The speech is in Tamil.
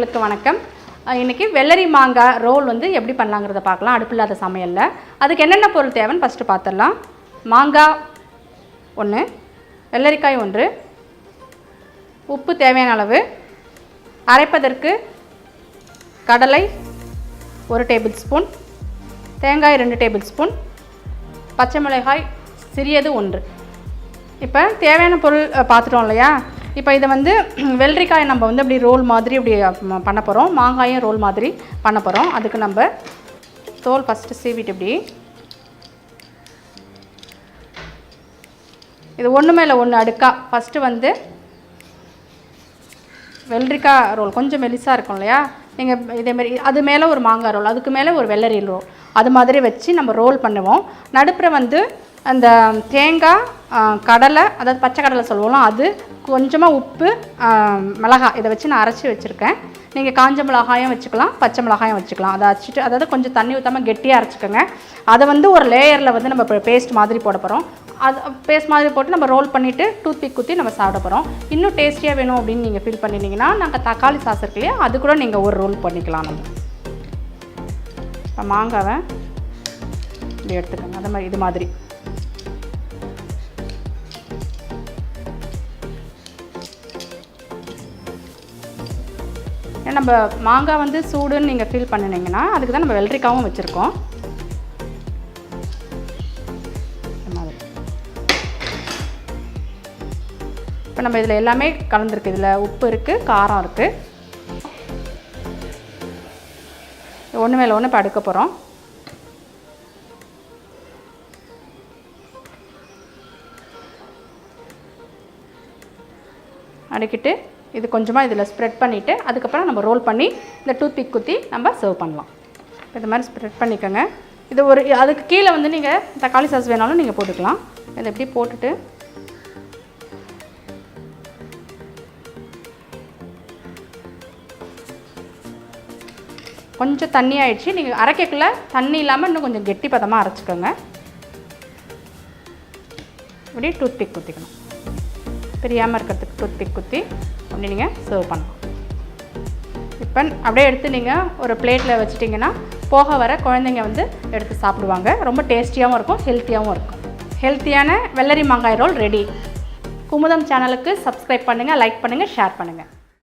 நேயர்களுக்கு வணக்கம். இன்னைக்கு வெள்ளரி மாங்காய் ரோல் வந்து எப்படி பண்ணலாங்கிறத பார்க்கலாம். அடுப்பில்லாத சமையலில் அதுக்கு என்னென்ன பொருள் தேவைன்னு ஃபஸ்ட்டு பார்த்துடலாம். மாங்காய் 1, வெள்ளரிக்காய் 1, உப்பு தேவையான அளவு, அரைப்பதற்கு கடலை 1 டேபிள் ஸ்பூன், தேங்காய் 2 டேபிள் ஸ்பூன், பச்சை மிளகாய் சிறியது 1. இப்போ தேவையான பொருள் பார்த்துட்டோம் இல்லையா. இப்போ இதை வந்து வெள்ளரிக்காய் நம்ம வந்து அப்படி ரோல் மாதிரி இப்படி பண்ண போகிறோம். மாங்காயும் ரோல் மாதிரி பண்ண போகிறோம். அதுக்கு நம்ம தோல் ஃபஸ்ட்டு சீவிட்டு இப்படி இது ஒன்று மேலே ஒன்று அடுக்காக ஃபஸ்ட்டு வந்து வெள்ளரிக்காய் ரோல் கொஞ்சம் மெலிசாக இருக்கும் இல்லையா. நீங்கள் இதேமாரி அது மேலே ஒரு மாங்காய் ரோல், அதுக்கு மேலே ஒரு வெள்ளரி ரோல், அது மாதிரி வச்சு நம்ம ரோல் பண்ணுவோம். நடுப்புற வந்து அந்த தேங்காய், கடலை, அதாவது பச்சை கடலை சொல்லுவோம், அது கொஞ்சமாக உப்பு, மிளகாய் இதை வச்சு நான் அரைச்சி வச்சுருக்கேன். நீங்கள் காஞ்ச மிளகாயும் வச்சுக்கலாம், பச்சை மிளகாயும் வச்சுக்கலாம். அதை அரைச்சிட்டு அதாவது கொஞ்சம் தண்ணி ஊற்றாமல் கெட்டியாக அரைச்சிக்கோங்க. அதை வந்து ஒரு லேயரில் வந்து நம்ம பேஸ்ட் மாதிரி போட போகிறோம். அது பேஸ்ட் மாதிரி போட்டு நம்ம ரோல் பண்ணிவிட்டு டூத்பிக் குத்தி நம்ம சாப்பிட போகிறோம். இன்னும் டேஸ்டியாக வேணும் அப்படின்னு நீங்கள் ஃபீல் பண்ணிட்டீங்கன்னா நாங்கள் தக்காளி சாஸ் இருக்கு இல்லையா, அது கூட நீங்கள் ஒரு ரோல் பண்ணிக்கலாம். நம்ம இப்போ மாங்காவை இப்படி எடுத்துக்கோங்க. அது மாதிரி இது மாதிரி நம்ம மாங்காய் வந்து சூடுன்னு நீங்கள் ஃபீல் பண்ணினீங்கன்னா அதுக்கு தான் நம்ம வெள்ளரிக்காவும் வச்சுருக்கோம். இப்போ நம்ம இதில் எல்லாமே கலந்துருக்கு. இதில் உப்பு இருக்குது, காரம் இருக்குது. ஒன்று மேலே ஒன்று இப்போ அடுக்க போகிறோம். அடுக்கிட்டு இது கொஞ்சமாக இதில் ஸ்ப்ரெட் பண்ணிவிட்டு அதுக்கப்புறம் நம்ம ரோல் பண்ணி இந்த டூத்பிக் குத்தி நம்ம சர்வ் பண்ணலாம். இது மாதிரி ஸ்ப்ரெட் பண்ணிக்கோங்க. இது ஒரு அதுக்கு கீழே வந்து நீங்கள் தக்காளி சாஸ் வேணாலும் நீங்கள் போட்டுக்கலாம். இதை எப்படி போட்டுட்டு கொஞ்சம் தண்ணி ஆகிடுச்சு. நீங்கள் அரைக்கக்குள்ள தண்ணி இல்லாமல் இன்னும் கொஞ்சம் கெட்டி பதமாக அரைச்சிக்கோங்க. இப்படி டூத்பிக் குத்திக்கணும். பிரியாமல் இருக்கிறதுக்கு டூத்பிக் குத்தி அப்படி நீங்கள் சர்வ் பண்ணலாம். இப்போ அப்படியே எடுத்து நீங்கள் ஒரு பிளேட்டில் வச்சிட்டிங்கன்னா போக வர குழந்தைங்க வந்து எடுத்து சாப்பிடுவாங்க. ரொம்ப டேஸ்டியாகவும் இருக்கும், ஹெல்த்தியாகவும் இருக்கும். ஹெல்த்தியான வெள்ளரி மாங்காய் ரோல் ரெடி. குமுதம் சேனலுக்கு சப்ஸ்கிரைப் பண்ணுங்கள், லைக் பண்ணுங்கள், ஷேர் பண்ணுங்கள்.